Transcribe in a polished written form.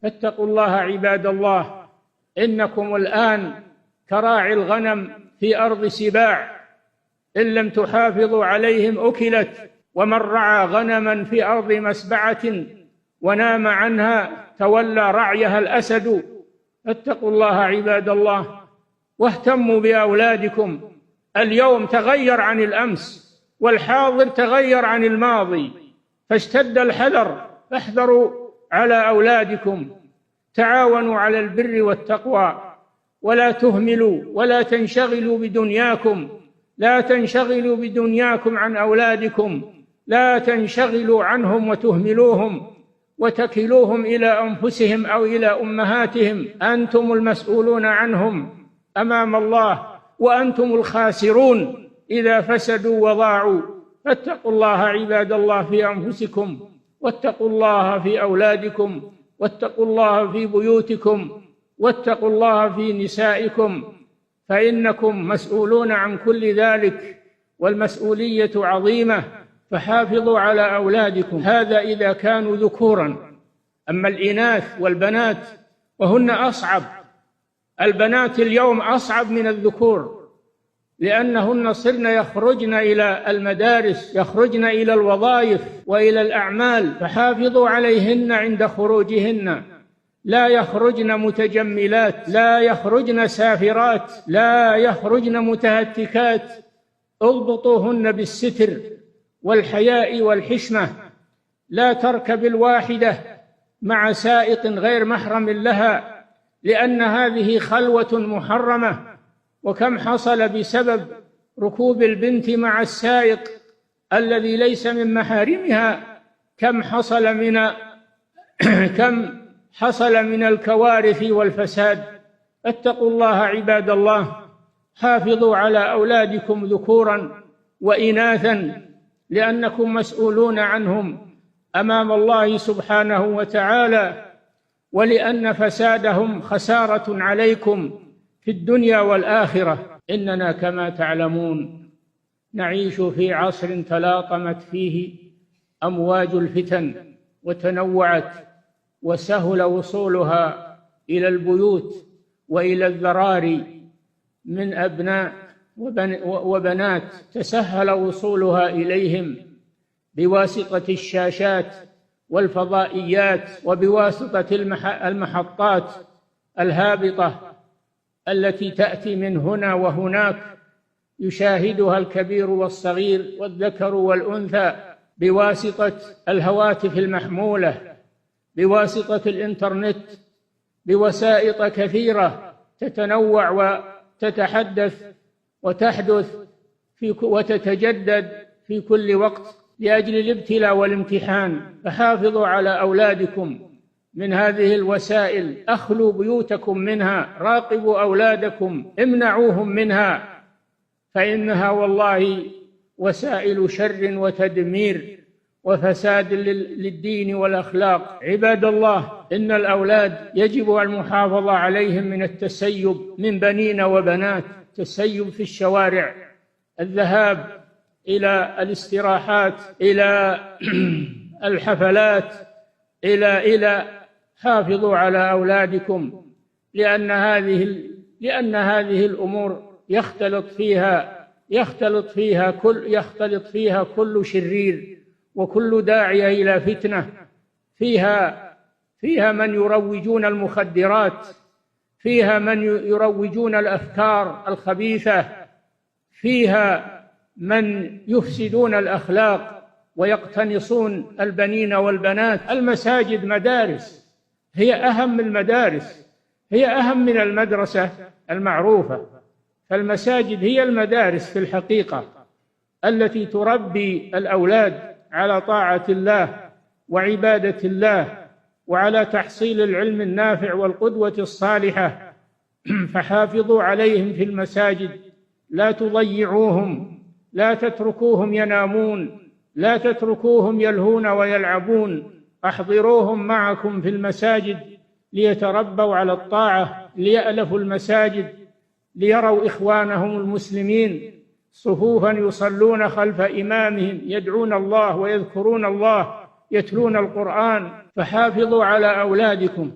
فاتقوا الله عباد الله، إنكم الآن كراعي الغنم في أرض سباع، إن لم تحافظوا عليهم أكلت، ومن رعى غنما في أرض مسبعة ونام عنها تولى رعيها الأسد. فاتقوا الله عباد الله واهتموا بأولادكم. اليوم تغير عن الأمس، والحاضر تغير عن الماضي، فاشتد الحذر، فاحذروا على أولادكم. تعاونوا على البر والتقوى، ولا تهملوا ولا تنشغلوا بدنياكم، لا تنشغلوا بدنياكم عن أولادكم، لا تنشغلوا عنهم وتهملوهم وتكلوهم إلى أنفسهم أو إلى أمهاتهم. أنتم المسؤولون عنهم أمام الله، وأنتم الخاسرون إذا فسدوا وضاعوا. فاتقوا الله عباد الله في أنفسكم، واتقوا الله في أولادكم، واتقوا الله في بيوتكم، واتقوا الله في نسائكم، فإنكم مسؤولون عن كل ذلك، والمسؤولية عظيمة. فحافظوا على أولادكم، هذا إذا كانوا ذكورا. أما الإناث والبنات وهن أصعب، البنات اليوم أصعب من الذكور، لأنهن صرن يخرجن إلى المدارس، يخرجن إلى الوظائف وإلى الأعمال، فحافظوا عليهن عند خروجهن، لا يخرجن متجملات، لا يخرجن سافرات، لا يخرجن متهتكات. اضبطوهن بالستر والحياء والحشمة. لا تركب الواحدة مع سائق غير محرم لها، لأن هذه خلوة محرمة. وكم حصل بسبب ركوب البنت مع السائق الذي ليس من محارمها، كم حصل من الكوارث والفساد. اتقوا الله عباد الله، حافظوا على أولادكم ذكورا وإناثا، لأنكم مسؤولون عنهم أمام الله سبحانه وتعالى، ولأن فسادهم خسارة عليكم في الدنيا والآخرة. إننا كما تعلمون نعيش في عصر تلاطمت فيه أمواج الفتن وتنوعت، وسهل وصولها إلى البيوت وإلى الذراري من أبناء وبنات، تسهل وصولها إليهم بواسطة الشاشات والفضائيات، وبواسطة المحطات الهابطة التي تأتي من هنا وهناك، يشاهدها الكبير والصغير والذكر والأنثى، بواسطة الهواتف المحمولة، بواسطة الإنترنت، بوسائط كثيرة تتنوع وتتحدث وتحدث وتتجدد في كل وقت لأجل الابتلاء والامتحان. فحافظوا على أولادكم من هذه الوسائل، أخلوا بيوتكم منها، راقبوا أولادكم، امنعوهم منها، فإنها والله وسائل شر وتدمير وفساد للدين والأخلاق. عباد الله، إن الأولاد يجب المحافظة عليهم من التسيب من بنين وبنات، التسيب في الشوارع، الذهاب إلى الاستراحات، إلى الحفلات، إلى حافظوا على أولادكم، لأن هذه الأمور يختلط فيها كل شرير وكل داعية إلى فتنة. فيها من يروجون المخدرات، فيها من يروجون الأفكار الخبيثة، فيها من يفسدون الأخلاق ويقتنصون البنين والبنات. المساجد مدارس، هي أهم المدارس، هي أهم من المدرسة المعروفة. فالمساجد هي المدارس في الحقيقة التي تربي الأولاد على طاعة الله وعبادة الله، وعلى تحصيل العلم النافع والقدوة الصالحة. فحافظوا عليهم في المساجد، لا تضيعوهم، لا تتركوهم ينامون، لا تتركوهم يلهون ويلعبون، احضروهم معكم في المساجد ليتربوا على الطاعة، ليألفوا المساجد، ليروا إخوانهم المسلمين صفوفا يصلون خلف إمامهم، يدعون الله ويذكرون الله، يتلون القرآن. فحافظوا على أولادكم.